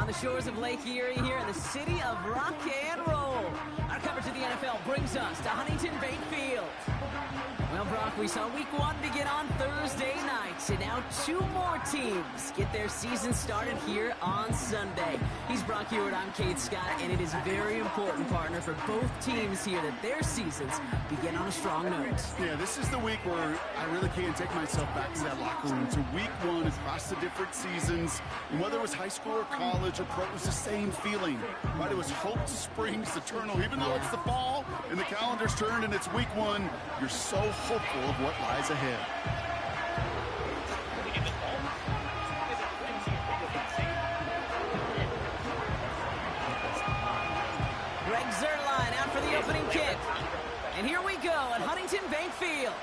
on the shores of Lake Erie here in the city of rock and roll. Our coverage of the NFL brings us to Huntington Bank Field. Well, Brock, we saw week 1 begin on Thursday night, and now 2 more teams get their season started here on Sunday. He's Brock Hewitt, I'm Kate Scott, and it is very important, partner, for both teams here that their seasons begin on a strong note. Yeah, this is the week where I really can't take myself back to that locker room, to week 1 across the different seasons. And whether it was high school or college or pro, it was the same feeling, right? It was hope to springs eternal. Even though it's the fall and the calendar's turned and it's week 1, you're so hopeful of what lies ahead. Greg Zuerlein out for the opening kick. And here we go at Huntington Bank Field.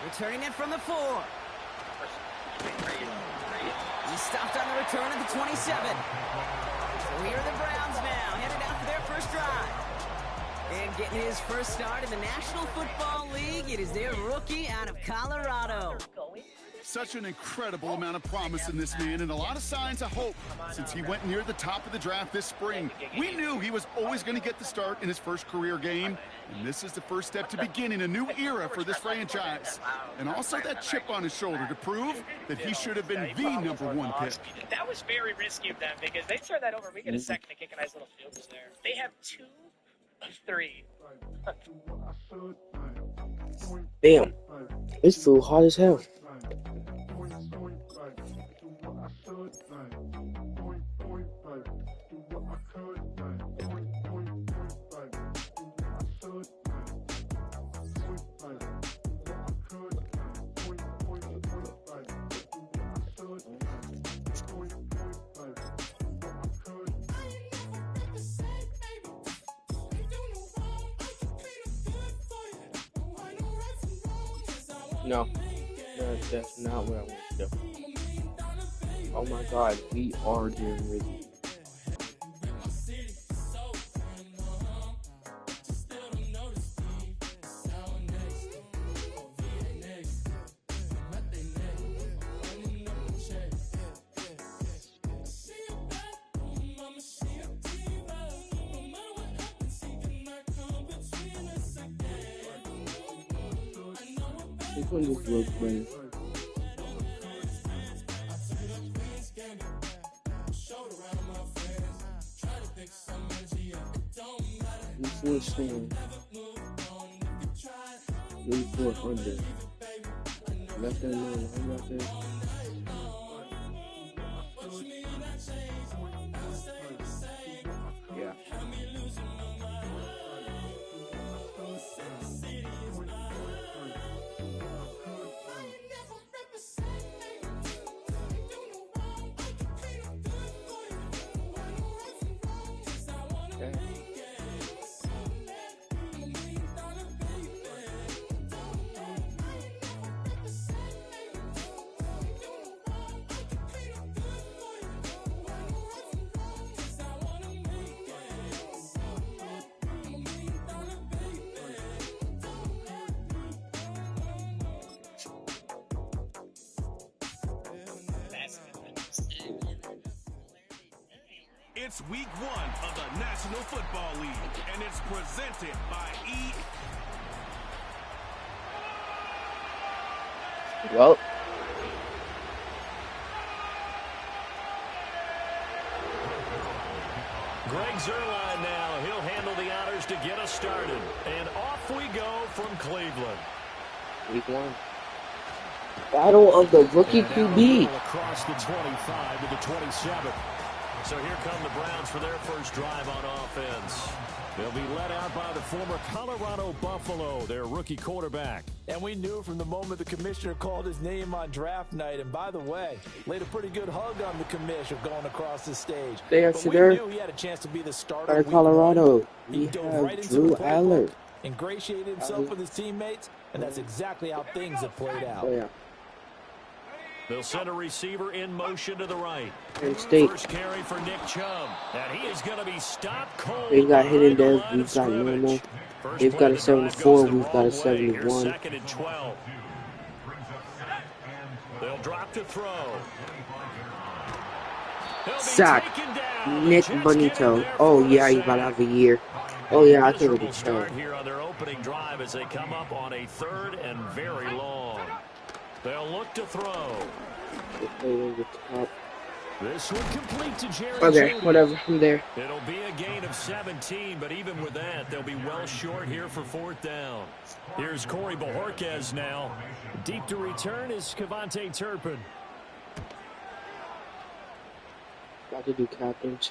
Returning it from the 4. He stopped on the return at the 27. So here are the Browns now, headed out for their first drive. And getting his first start in the National Football League, it is their rookie out of Colorado. Such an incredible amount of promise in this man and a lot of signs of hope since he went near the top of the draft this spring. We knew he was always going to get the start in his first career game, and this is the first step to beginning a new era for this franchise. And also that chip on his shoulder to prove that he should have been the #1 pick. That was very risky of them because they turned that over. We get a second to kick a nice little field goal there. They have 2 of 3. Damn, this food hot as hell. No, that's not what I want to do. Oh my God, we are doing really. This one just looks better. This one's staying 3,400. Left that line, I'm not there. Yeah. It's week 1 of the National Football League, and it's presented by Well. Greg Zuerlein now. He'll handle the honors to get us started. And off we go from Cleveland. Week 1. Battle of the rookie QB. Across the 25 to the 27. So here come the Browns for their first drive on offense. They'll be led out by the former Colorado Buffalo, their rookie quarterback. And we knew from the moment the commissioner called his name on draft night, and by the way, laid a pretty good hug on the commissioner going across the stage. They are but we there. knew he had a chance to be the starter. Out of Colorado, he we dove have right into Drew the playbook, Aller. ingratiated himself with his teammates, and that's exactly how things have played out. Oh, yeah. They'll send a receiver in motion to the right. Penn State. First carry for Nick Chubb. And he is going to be stopped cold. They've got hidden dev, we've got normal. They've got a 74, we've got a 71. Second and 12. They'll drop to throw. Sack. Nick Bonito. Oh, yeah, he's about to have a year. Oh, yeah, I think it'll be start here on their opening drive as they come up on a 3rd and very long. They'll look to throw. This one complete to Jerry. Okay, whatever, from there. It'll be a gain of 17, but even with that, they'll be well short here for 4th down. Here's Corey Bojorquez now. Deep to return is Cavante Turpin. Got to do captains.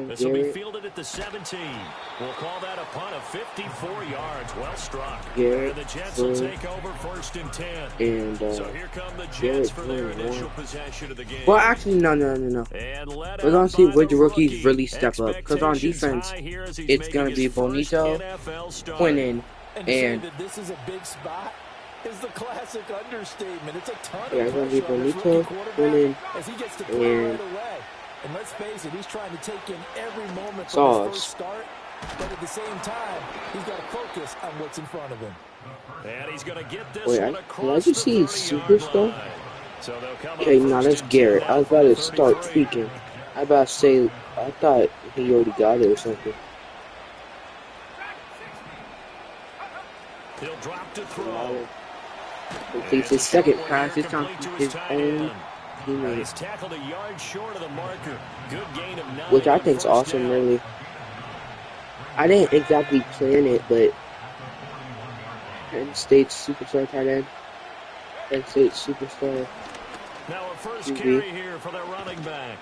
This will be fielded at the 17. We'll call that a punt of 54 yards. Well struck. Garrett, and the Jets will take over 1st and 10. And, so here come the Jets for their initial possession of the game. Well, actually, no. We're going to see which rookies really step up. Because on defense, it's going to be Bonito, Quinnen, and... This is a big spot. Is the classic understatement. It's a ton of it's going to be pressure Bonito, Quinnen, as he gets to play right away. And let's face it, he's trying to take in every moment from his first start, but at the same time, he's got to focus on what's in front of him. And he's going to get this one across the 30-yard superstar? So okay, now that's Garrett. I was about to start tweaking. I about to say, I thought he already got it or something. He'll drop to throw. Completes his second pass. This time his own. He's tackled a yard short of the marker. Good gain of 9. Which I think is awesome, really. I didn't exactly plan it, but Penn State superstar tight end. Penn State superstar. Now a first carry here for their running back.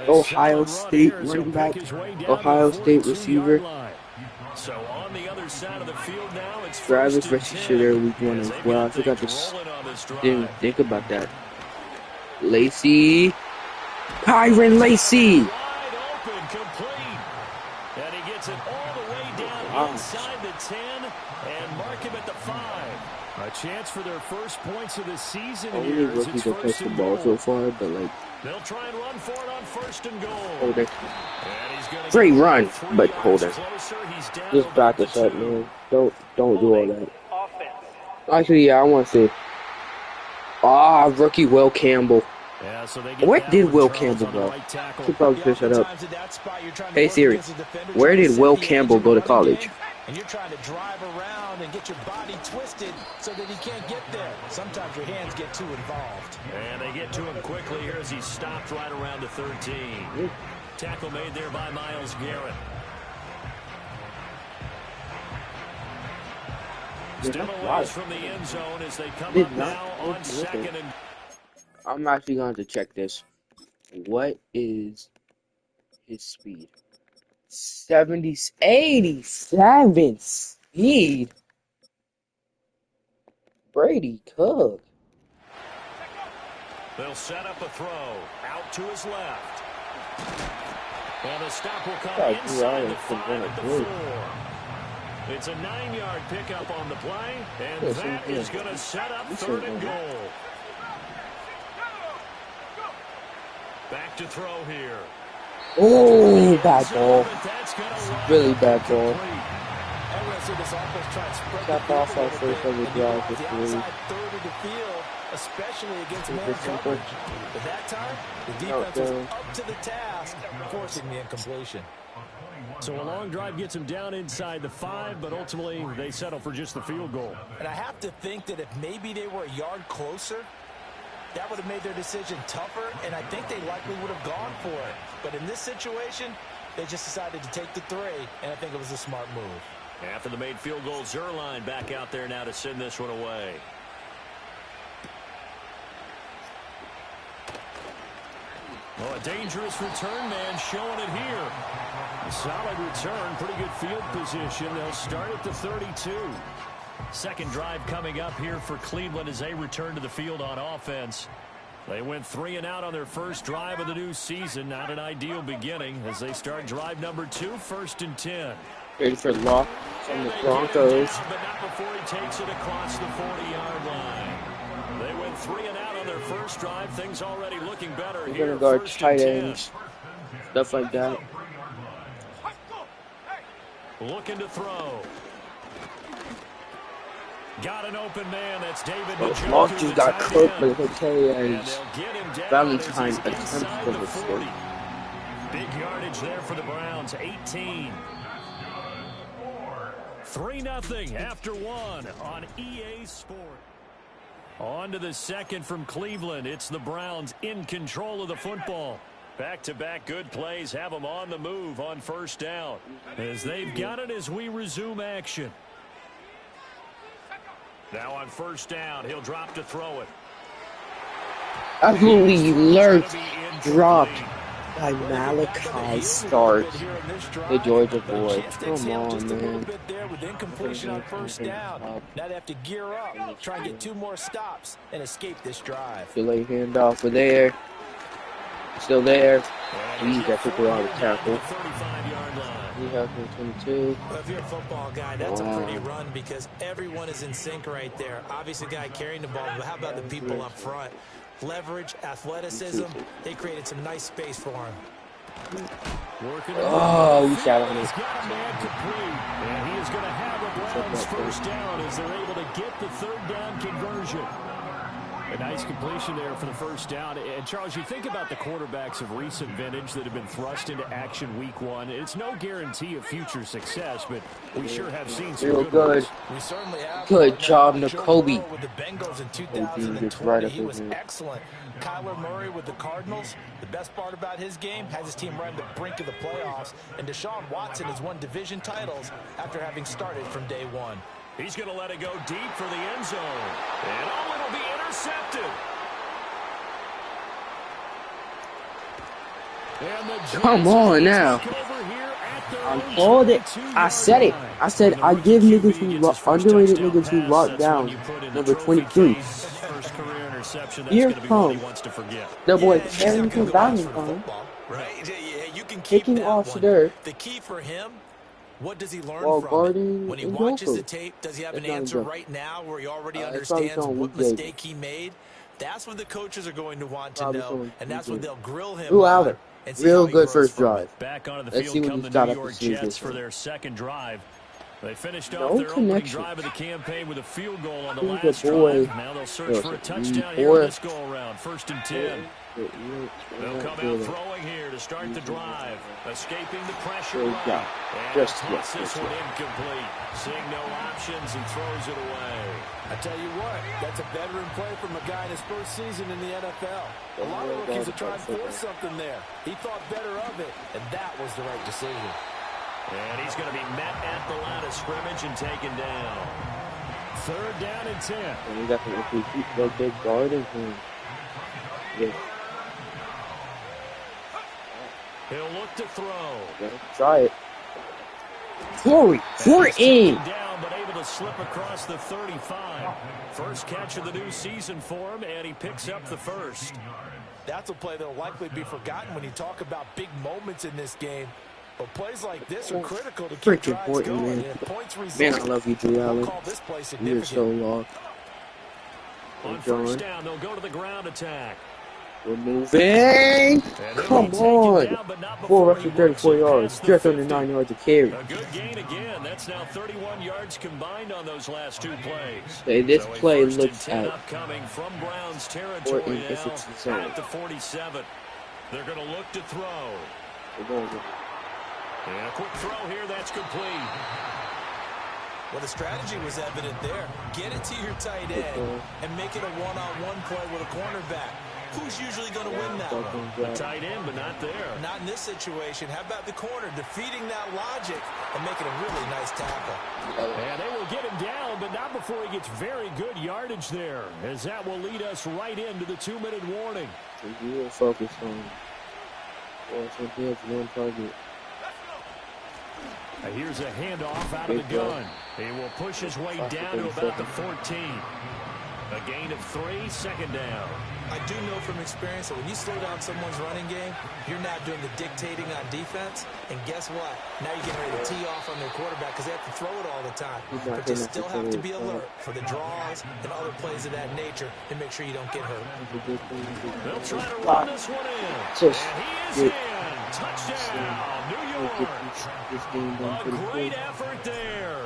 Ohio State running back. Ohio State receiver. So on the other side of the field now, it's Travis Registrar there week 1 as well. I forgot to didn't think about that. Lacey. Kyren Lacey. Wide open, complete. And he gets it all the way down inside the 10 and mark him at the 5. A chance for their first points of the season here. Only rookies that touched the ball so far, but like they'll try and run for it on 1st and goal. Holder. Great run, but Holder. Just back us up, man. Don't do all that. Actually, yeah, I want to see. Rookie Will Campbell. Yeah, so where did Will Campbell go? He probably fish that up. Hey Siri, where did Will Campbell go to college? And you're trying to drive around and get your body twisted so that he can't get there. Sometimes your hands get too involved. And they get to him quickly here as he stopped right around the 13. Tackle made there by Myles Garrett. Still away from the end zone as they come up now on 2nd and... I'm actually going to check this. What is his speed? 87 speed. Brady Cook. They'll set up a throw out to his left. And the stop will come inside the 5 at the 4. It's a 9-yard pickup on the play, and that is going to set up 3rd and goal. Back to throw here. Oh, bad ball. Really bad ball. Got off our first of the drive. Especially against man coverage. But that time, the defense was up to the task, forcing the incompletion. So a long drive gets him down inside the 5, but ultimately they settle for just the field goal. And I have to think that if maybe they were a yard closer, that would have made their decision tougher, and I think they likely would have gone for it. But in this situation, they just decided to take the 3, and I think it was a smart move. After the made field goal, Zuerlein back out there now to send this one away. Oh, a dangerous return man showing it here. A solid return, pretty good field position. They'll start at the 32. Second drive coming up here for Cleveland as they return to the field on offense. They went 3 and out on their first drive of the new season. Not an ideal beginning as they start drive number 2, 1st and 10. Ready for Locke from the Broncos. But not before he takes it across the 40-yard line. They went 3 and out on their first drive. Things already looking better We're here. going to guard tight ends, stuff like that. Looking to throw. Got an open man. That's David But Njoku, Mark just the got tight cooked, end. but okay, And as they'll get him down Valentine as he's attempts inside for the the 40. 40. Big yardage there for the Browns, 18. 3-0 after one on EA Sport. On to the second from Cleveland. It's the Browns in control of the football. Back-to-back good plays have them on the move on first down. As they've got it as we resume action. Now on first down, he'll drop to throw it. Absolutely lurked, dropped by Malachi Stark, the Georgia boy. Come on, man. With incompletion on first down. Now they have to gear up, try and get 2 more stops, and escape this drive. Delay handoff for there. Still there. He got took her out of tackle. He has 22. Well, if you're a football guy, that's a pretty run because everyone is in sync right there. Obviously, the guy carrying the ball, but how about the people up front? Leverage, athleticism, they created some nice space for him. Oh, we shot on it. And he is going to have a Browns first down as they're able to get the third down conversion. A nice completion there for the first down. And, Charles, you think about the quarterbacks of recent vintage that have been thrust into action week one. It's no guarantee of future success, but we sure have seen some good. We certainly have. Good job, Nakobe. With the Bengals in 2020, he was excellent. Kyler Murray with the Cardinals. The best part about his game has his team right on the brink of the playoffs. And Deshaun Watson has won division titles after having started from day one. He's going to let it go deep for the end zone. And it'll be intercepted. Come on now. I called it. I said it. I said I give niggas who underrated niggas who lock down number 23. Here comes the boy Carrington Valentine kicking off there. The key for him, what does he learn While from guarding it? When he Njoku. watches the tape, does he have an That's not answer good. right now where he already It's probably understands showing what weak mistake he made? That's what the coaches are going to want to Probably know, showing and that's weak what they'll grill him Ooh, on Allen. and see how Real he good grows first from it. drive. Back onto the Let's see field what come he's the got New up to York see Jets this for one. their second drive. They finished No off their opening connection. drive of the campaign with a field goal on the Who's last the boy? drive. Now they'll search for a touchdown Or- here in this go-around. 1st and 10. They'll come out Good. throwing here to start the drive. Escaping the pressure. Good run. job. And Just he toss yes, this yes, one incomplete. Seeing no options and throws it away. I tell you what, that's a veteran play from a guy in his first season in the NFL. A lot of rookies are trying to force something there. He thought better of it, and that was the right decision. And he's going to be met at the line of scrimmage and taken down. 3rd down and 10. And we got the big guarding him. Yeah. He'll look to throw. Yeah, try it. Corey, we're in. Down, but able to slip across the 35. First catch of the new season for him, and he picks up the first. That's a play that'll likely be forgotten when you talk about big moments in this game. But plays like this are critical to keep Freaking drives important, going. man. And if points result, Man, I love you, Drew we'll Allen. call this play You're significant. so lost. On first down, they'll go to the ground attack. We're moving. Come on. 4 rushes, 34 yards. Just under 9 yards of carry. A good gain again. That's now 31 yards combined on those last 2 plays. Hey, this So a play 1st and looks 10 at upcoming from Browns or territory in now if it's zone. at the 47. They're going to look to throw. We're going to And a quick throw here. That's complete. Well, the strategy was evident there. Get it to your tight end and make it a one-on-one play with a cornerback. Who's usually going to win that one? The tight end, but not there. Not in this situation. How about the corner defeating that logic and making a really nice tackle? And they will get him down, but not before he gets very good yardage there, as that will lead us right into the 2-minute warning. You will focus on one target. Here's a handoff out of the gun. He will push his way down to about the 14. A gain of 3, 2nd down. I do know from experience that when you slow down someone's running game, you're not doing the dictating on defense. And guess what? Now you're getting ready to tee off on their quarterback because they have to throw it all the time. But you still have to be alert for the draws and other plays of that nature to make sure you don't get hurt. They'll try to run this one in. Just And he is in. Touchdown, New York. A great effort there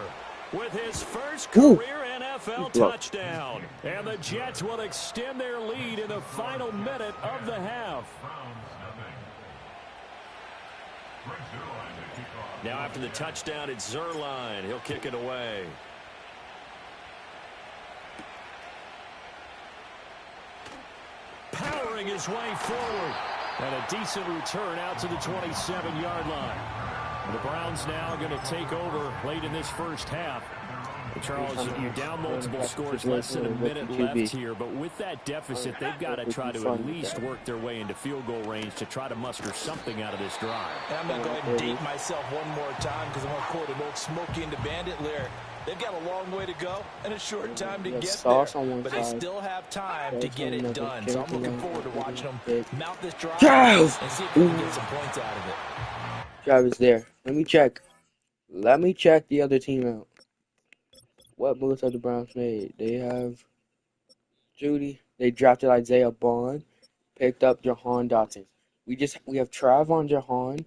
with his first career NFL NFL touchdown. And the Jets will extend their lead in the final minute of the half. Now after the touchdown, it's Zuerlein. He'll kick it away. Powering his way forward. And a decent return out to the 27-yard line. The Browns now going to take over late in this first half. Charles, you're down multiple scores, less than a minute left here, but with that deficit, they've got to try to at least work their way into field goal range to try to muster something out of this drive. And I'm going to go ahead and date myself one more time because I'm going to quote an old Smokey and the Bandit lyric. They've got a long way to go and a short time to get there, but they still have time to get it done. So I'm looking forward to watching them mount this drive and see if they can get some points out of it. Drive is there. Let me check. Let me check the other team out. What moves have the Browns made? They have Judy. They drafted Isaiah Bond. Picked up Jahan Dotson. We have Trav on Jahan.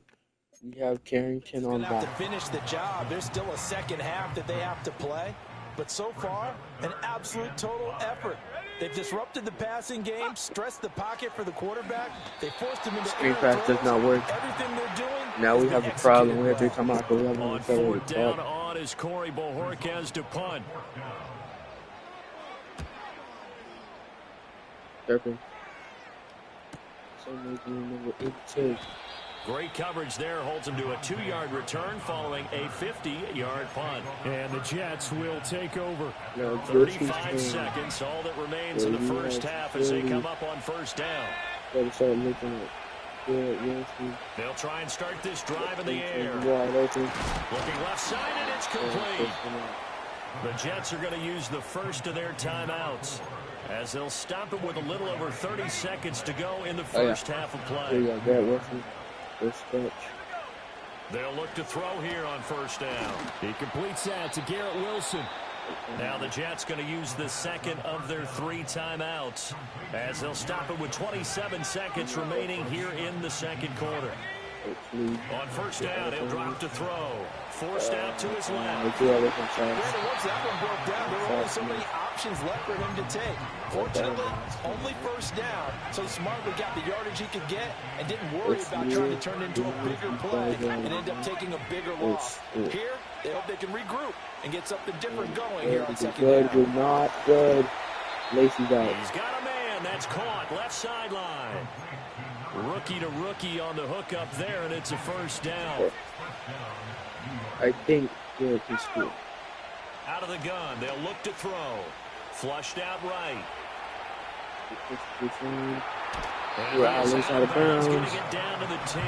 We have Carrington on Bond. To finish the job. There's still a second half that they have to play. But so far, an absolute total effort. They've disrupted the passing game, stressed the pocket for the quarterback. They forced him into screen pass does not work. Everything they're doing. Now we have a problem. We have to come out. We have on fourth down on is Corey Bojorquez to punt. Durkin. So number 82. Great coverage there, holds him to a 2-yard return following a 50-yard punt. And the Jets will take over. 35 seconds, all that remains in the first half as they come up on first down. They'll try and start this drive in the air. Looking left side, and it's complete. The Jets are going to use the first of their timeouts as they'll stop it with a little over 30 seconds to go in the first half of play. They'll look to throw here on first down. He completes that to Garrett Wilson. Now the Jets going to use the second of their 3 timeouts as they'll stop it with 27 seconds remaining here in the second quarter. On first down, he'll drop to throw. Forced out to his left. Once that one broke down, there were only so many options left for him to take. Fortunately, only first down, so he smartly got the yardage he could get and didn't worry about trying to turn it into a bigger play and end up taking a bigger loss. Here, they hope they can regroup and get something different going here on second down. Not good. Lacey's out. He's got a man that's caught left sideline. Rookie to rookie on the hook up there, and it's a first down. I think Garrett can score. Out of the gun, they'll look to throw. Flushed out right. He's out of bounds. Going to get down to the 10.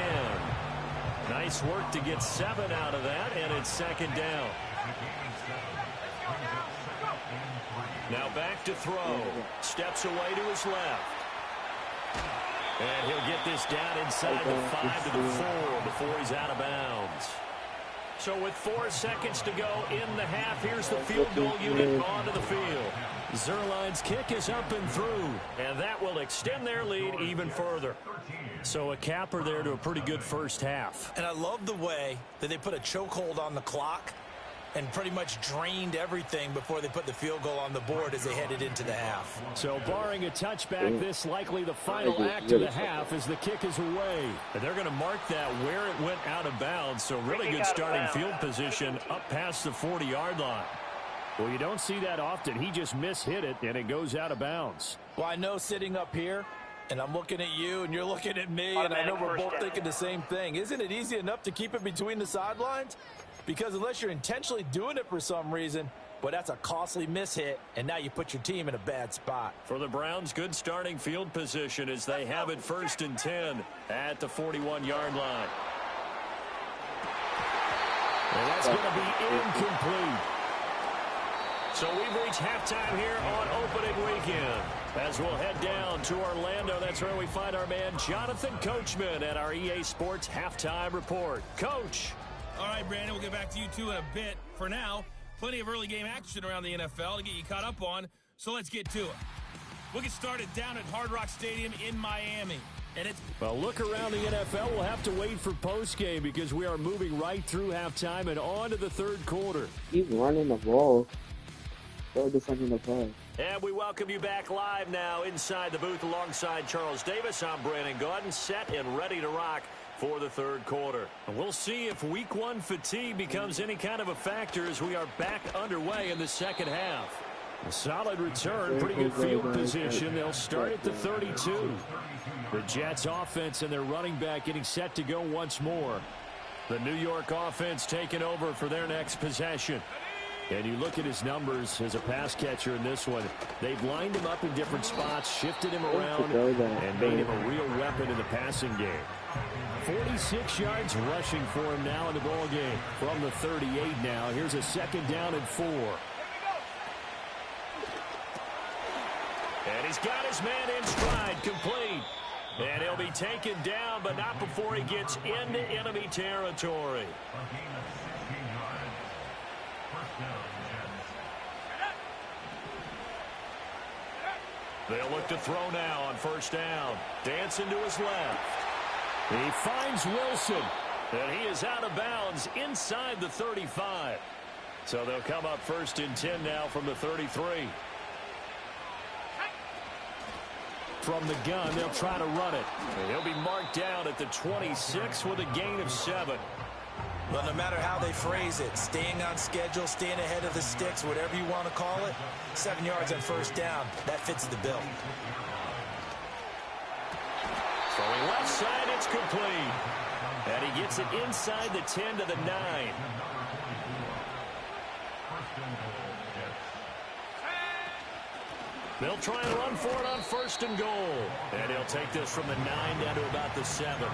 Nice work to get 7 out of that, and it's second down. Now back to throw. Steps away to his left. And he'll get this down inside the 5 to the 4 before he's out of bounds. So with 4 seconds to go in the half, here's the field goal unit onto the field. Zuerlein's kick is up and through, and that will extend their lead even further. So a capper there to a pretty good first half. And I love the way that they put a chokehold on the clock and pretty much drained everything before they put the field goal on the board as they headed into the half. So barring a touchback, this likely the final act of the half as the kick is away. And they're going to mark that where it went out of bounds. So really good starting field position up past the 40-yard line. Well, you don't see that often. He just mishit it, and it goes out of bounds. Well, I know sitting up here, and I'm looking at you, and you're looking at me, and I know we're both thinking the same thing. Isn't it easy enough to keep it between the sidelines? Because unless you're intentionally doing it for some reason, but that's a costly mishit, and now you put your team in a bad spot. For the Browns, good starting field position as they have it 1st and 10 at the 41-yard line. And that's going to be incomplete. So we've reached halftime here on opening weekend. As we'll head down to Orlando, that's where we find our man Jonathan Coachman at our EA Sports Halftime Report. Coach. All right, Brandon, we'll get back to you two in a bit. For now, plenty of early game action around the NFL to get you caught up on, so let's get to it. We'll get started down at Hard Rock Stadium in Miami. And it's well, look around the NFL. We'll have to wait for postgame because we are moving right through halftime and on to the third quarter. He's running the ball. They're defending the play. And we welcome you back live now inside the booth alongside Charles Davis. I'm Brandon Gaudin, set and ready to rock for the third quarter. And we'll see if week one fatigue becomes any kind of a factor as we are back underway in the second half. A solid return, pretty good field position. They'll start at the 32. The Jets offense and their running back getting set to go once more. The New York offense taking over for their next possession. And you look at his numbers as a pass catcher in this one. They've lined him up in different spots, shifted him around, and made him a real weapon in the passing game. 46 yards rushing for him now in the ball game from the 38 now. Here's a 2nd down and 4. And he's got his man in stride, complete. And he'll be taken down, but not before he gets into enemy territory. They'll look to throw now on 1st down. Dancing to his left. He finds Wilson, and he is out of bounds inside the 35. So they'll come up 1st and 10 now from the 33. From the gun, they'll try to run it. And he'll be marked down at the 26 with a gain of 7. Well, no matter how they phrase it, staying on schedule, staying ahead of the sticks, whatever you want to call it, 7 yards on 1st down, that fits the bill. Throwing left side, it's complete. And he gets it inside the 10 to the 9. They'll try and run for it on 1st and goal. And he'll take this from the 9 down to about the 7.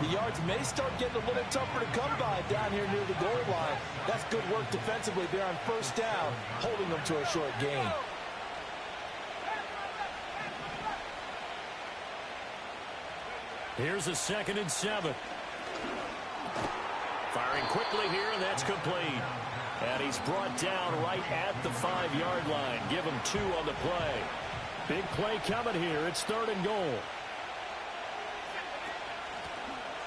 The yards may start getting a little tougher to come by down here near the goal line. That's good work defensively there on 1st down, holding them to a short gain. Here's a 2nd and 7. Firing quickly here, and that's complete. And he's brought down right at the 5-yard line. Give him 2 on the play. Big play coming here. It's 3rd and goal.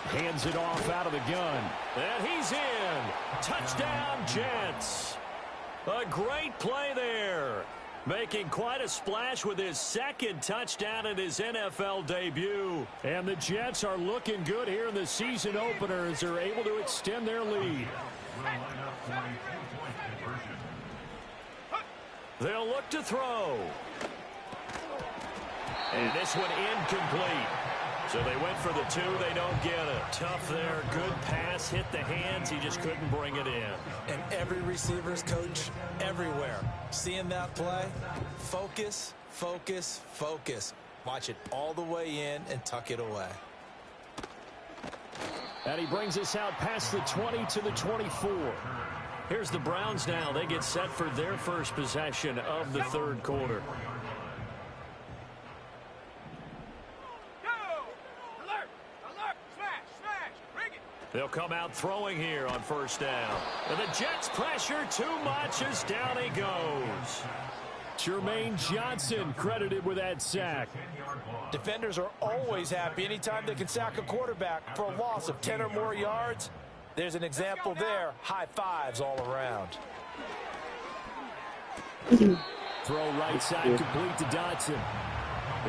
Hands it off out of the gun. And he's in. Touchdown, Jets. A great play there. Making quite a splash with his 2nd touchdown in his NFL debut. And the Jets are looking good here in the season opener as they're able to extend their lead. They'll look to throw. And this one incomplete. So they went for the 2. They don't get it. Tough there. Good pass. Hit the hands. He just couldn't bring it in. And every receiver's coach everywhere. Seeing that play, focus, focus, focus. Watch it all the way in and tuck it away. And he brings us out past the 20 to the 24. Here's the Browns now. They get set for their first possession of the 3rd quarter. They'll come out throwing here on 1st down. And the Jets pressure too much as down he goes. Jermaine Johnson credited with that sack. Defenders are always happy anytime they can sack a quarterback for a loss of 10 or more yards. There's an example there. High fives all around. Throw right side complete to Dotson.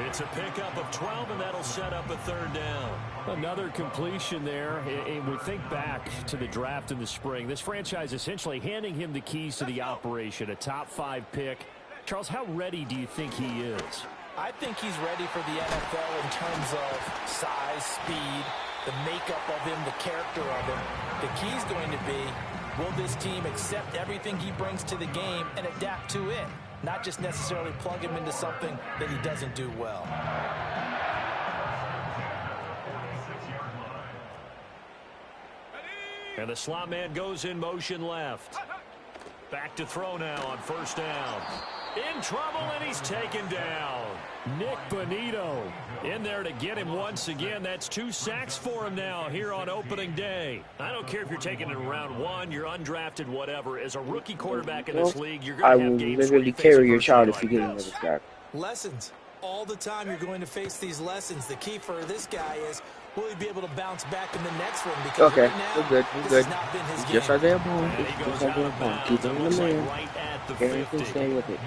It's a pickup of 12, and that'll set up a 3rd down. Another completion there, and we think back to the draft in the spring. This franchise essentially handing him the keys to the operation, a top 5 pick. Charles, how ready do you think he is? I think he's ready for the NFL in terms of size, speed, the makeup of him, the character of him. The key is going to be, will this team accept everything he brings to the game and adapt to it? Not just necessarily plug him into something that he doesn't do well. And the slot man goes in motion left. Back to throw now on 1st down. In trouble, and he's taken down. Nick Bonito in there to get him once again. That's 2 sacks for him now here on opening day. I don't care if you're taking it in round 1, you're undrafted, whatever. As a rookie quarterback in this league, you're going to have games where you literally carry your child if you get another sack. Lessons. all the time you're going to face these lessons. The key for this guy is, will he be able to bounce back in the next one? Because Okay, right now, we're good. this We're has good. not been his Just game. Isaiah Bond. And he Just goes Isaiah out of Bond. Keep bounds. It on the looks like man. right at the Aaron can 50. stay with it.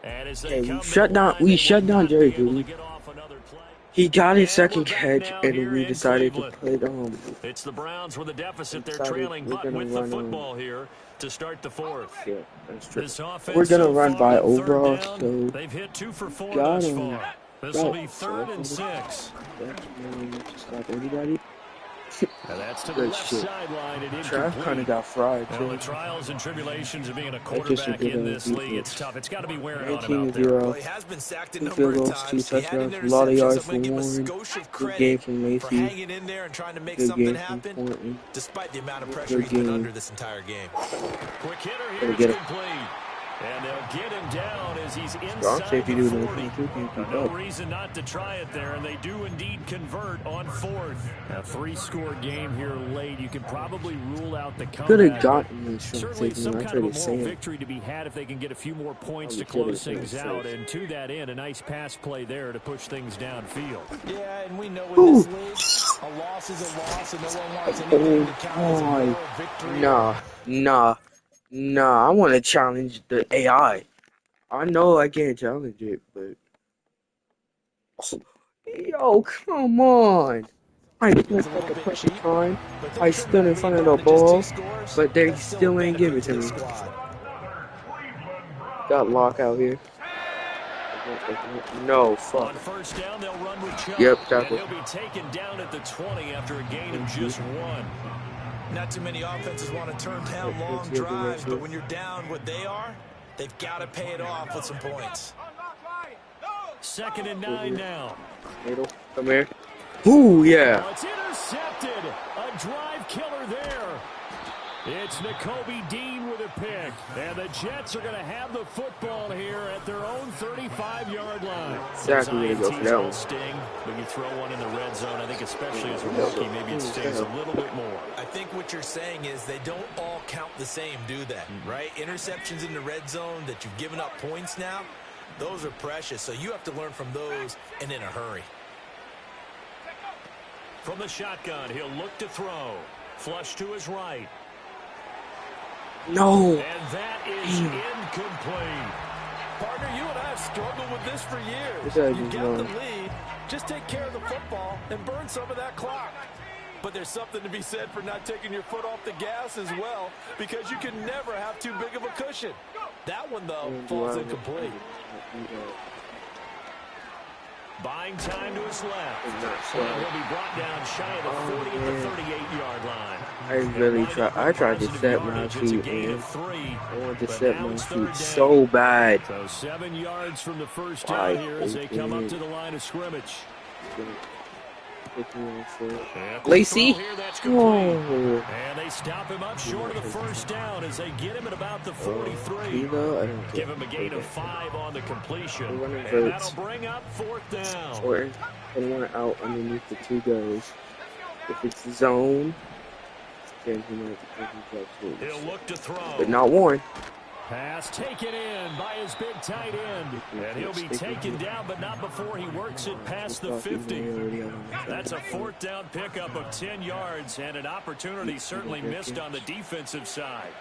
And as they Hey, come we shut to down. line, We they shut will down not Jerry be able to Jeudy. get off another play. He got his And second we're back catch, now and here we in decided to Cleveland. play. It's the Browns with a deficit. They're Decided trailing, we're but gonna with the run football here to start the fourth. Yeah, that's true. This offense We're gonna so run far by on third overall, down, so they've hit 2 for 4 got thus him. far. This will be Right, so 3rd and that's 6. really much to stop anybody. And that's to the Good left shit. sideline and Trav kind of incomplete. got fried Well, the too. trials and tribulations of being a just a quarterback good in this defense. league, it's tough. It's got to be wearing on him 19 out there. 0. Well, he has been sacked a 2 number field of goals, 2 times. He had an touchdowns, a lot of interception, yards so I'm for going to give him a Warren. skosh of Good game credit from for Lacy. hanging in there and trying to make Good something game from happen, Thornton. despite the amount of pressure Good he's been game. under this entire game. Quick hitter Gotta here get is him. complete. And they'll get him down as he's Strong inside safety the doing 40. anything. Can't keep No up. reason not to try it there, and they do indeed convert on 4th. A 3-score game here late. You can probably rule out the Could comeback. have gotten the strong Certainly safety. some I kind tried of a to moral say it. victory to be had if they can get a few more points to Probably close could've things been out. safe. And to that end, a nice pass play there to push things downfield. Yeah, and we know in Ooh. this league, a loss is a loss, and no one wants anything to count as a Oh, moral victory. Nah. I want to challenge the AI. I know I can't challenge it, but yo, come on! I It's messed a up little the bit perfect cheap, time. but they I turned stood in that front lead of the down to just 2 ball, scores. but they That's still a ain't give it benefit to the me. squad. Got lock out here. No, fuck. On 1st down, they'll run with Chubb. Yep, And tackle. he'll be taken down at the 20 after a gain of just 1. Not too many offenses want to turn down long drives, but when you're down what they are, they've got to pay it off with some points. 2nd and 9 now. Middle, come here. Ooh, yeah. Oh, it's intercepted. A drive killer there. It's Nakobe Dean with a pick. And the Jets are going to have the football here at their own 35-yard line. Exactly Those gonna go for INTs that all one. sting, but you throw one in the red zone, I think especially as a rookie, maybe it stings a little bit more. I think what you're saying is they don't all count the same, do they? Right? Interceptions in the red zone that you've given up points now, those are precious. So you have to learn from those and in a hurry. From the shotgun, he'll look to throw. Flush to his right. No. And that is incomplete. Partner, you and I have struggled with this for years. This guy's You just got the wrong. lead. Just take care of the football and burn some of that clock. But there's something to be said for not taking your foot off the gas as well, because you can never have too big of a cushion. That one, though, falls incomplete. Buying time to his left. And he'll be brought down shy of the 40 at the 38-yard line. I really tried. I tried to set my feet, man. I wanted to set my feet so bad. So 7 yards from the first down here as they come up to the line of scrimmage. Lacy. Oh. Oh. And they stop him up short of the first down as they get him at about the 43. Give him a gain of 5 on the completion. And that'll bring up 4th down. Or I want it out underneath the 2 guys. If it's zone, then he might be He'll look to throw. but not Warren. Pass taken in by his big tight end. And he'll be taken down, but not before he works it past the 50. That's a 4th down pickup of 10 yards and an opportunity certainly missed on the defensive side.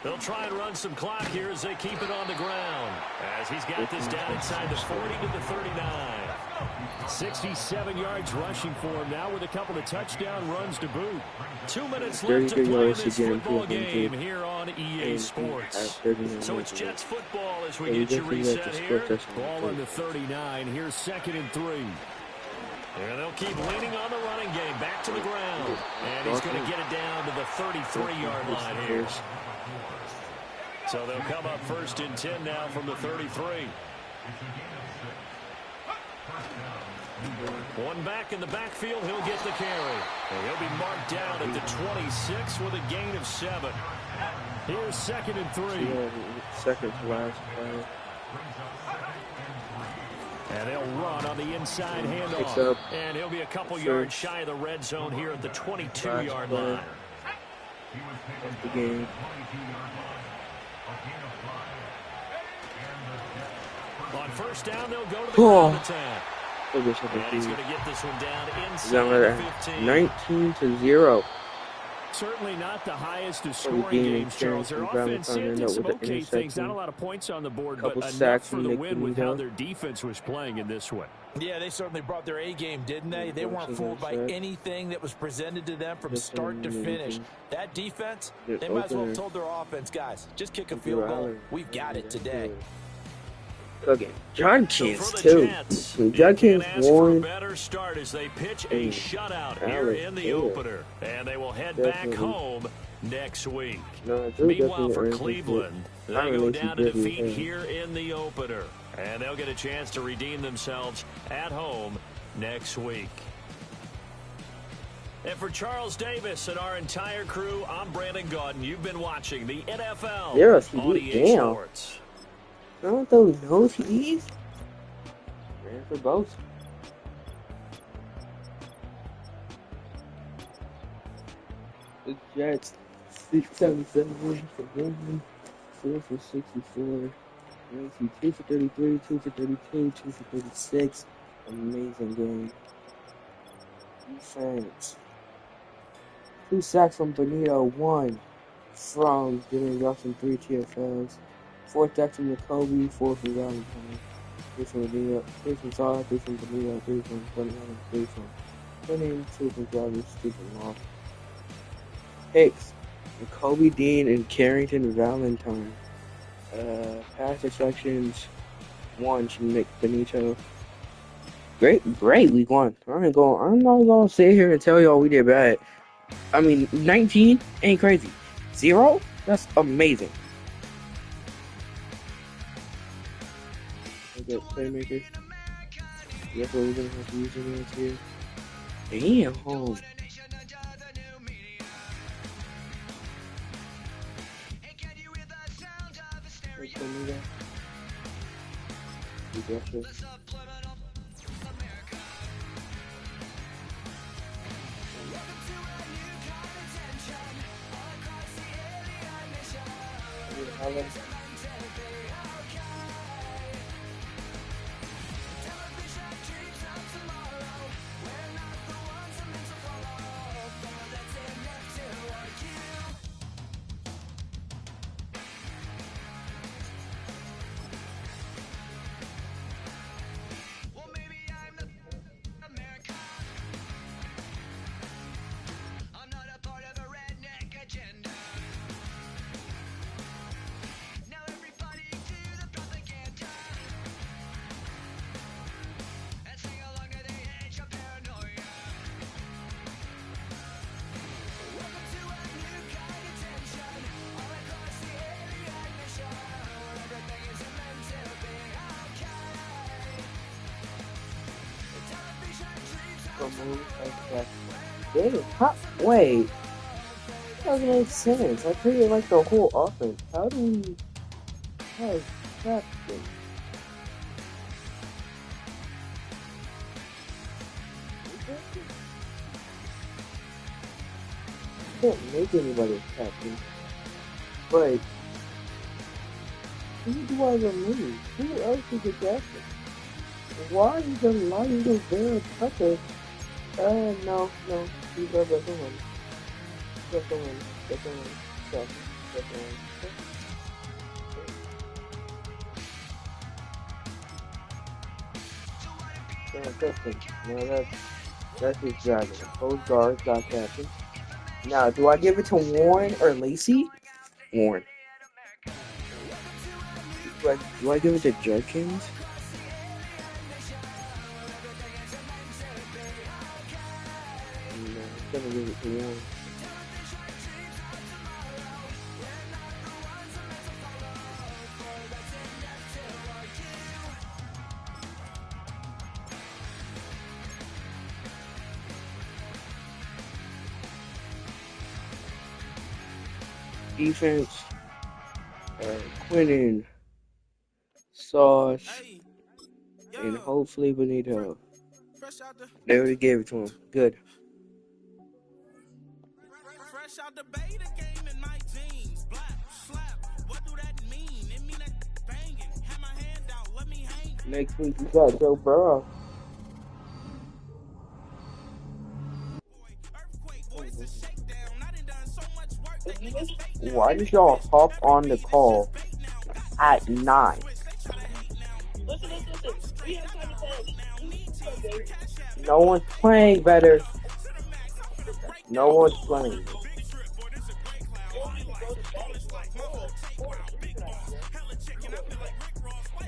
They'll try and run some clock here as they keep it on the ground. As he's got this down inside the 40 to the 39. 67 yards rushing for him now with a couple of touchdown runs to boot. 2 minutes left to play in this football game here on EA Sports. So it's Jets football as we get you reset here. Ball on the 39. Here's 2nd and 3. And they'll keep leaning on the running game. Back to the ground. And he's going to get it down to the 33-yard line here. So they'll come up 1st and 10 now from the 33. One back in the backfield, he'll get the carry. And he'll be marked down at the 26 with a gain of 7. Here's 2nd and 3. Second to last play. And they'll run on the inside handoff. And he'll be a couple yards shy of the red zone here at the 22-yard line. The game. On first down, they'll go to the ground attack. And he's going to get this one down inside the 15. 19-0. Certainly not the highest of scoring games, Charles. Their offense did some okay things. Not a lot of points on the board, but enough for the win with how their defense was playing in this one. Yeah, they certainly brought their A game, didn't they? They weren't fooled by anything that was presented to them from start to finish. That defense, they might as well have told their offense, guys, just kick a field goal. We've got it today. Okay, Judkins too. Judkins won. Better start as they pitch a shutout here in the opener, and they will head back home next week. Meanwhile, for Cleveland, they go down to defeat here in the opener, and they'll get a chance to redeem themselves at home next week. And for Charles Davis and our entire crew, I'm Brandon Gaudin. You've been watching the NFL on EA Sports. I don't those nose he's ran for both. The Jets 677 for Denver, 4 for 64. 2 for 33, 2 for 32, 2 for 36. Amazing game. Defense. 2 sacks from Benito, 1 from Jimmy Johnson, 3 TFLs. 4 sacks from Jacoby, 4 from Valentine, 3 from Benito, 3 from Salah, 3 from Benito, 3 from Bunyan, 3 from Bunyan, 2 from Jarvis, 2 from Law. Hicks, Jacoby Dean, and Carrington Valentine. Pass deflections, 1 from Nick Benito. Great week 1. I'm not gonna sit here and tell y'all we did bad. I mean, 19 ain't crazy. 0? That's amazing. That playmaker. That's what we're gonna have to use against here. Damn. Wait. That doesn't make sense. I treated like the whole offense. How is that happen? I can't make anybody captain. But who do I remove? Who else is the captain? Why is the line of their Tucker? No. You got the one. That's the one. Now that's his dragon. Both guards got captain. Now, do I give it to Warren or Lacey? Warren. Do I give it to Judkins? No, I'm gonna give it to Warren. Defense, Quinnen, Sauce, and hopefully Benito. They already gave it to him. Good. Fresh out the beta game in my jeans. Black slap. What do that mean? It mean that banging. Have my hand out. Let me Next week we got Joe Burrow. Why did y'all hop on the call at 9? Listen. We have time to tell. No one's playing better. No one's playing.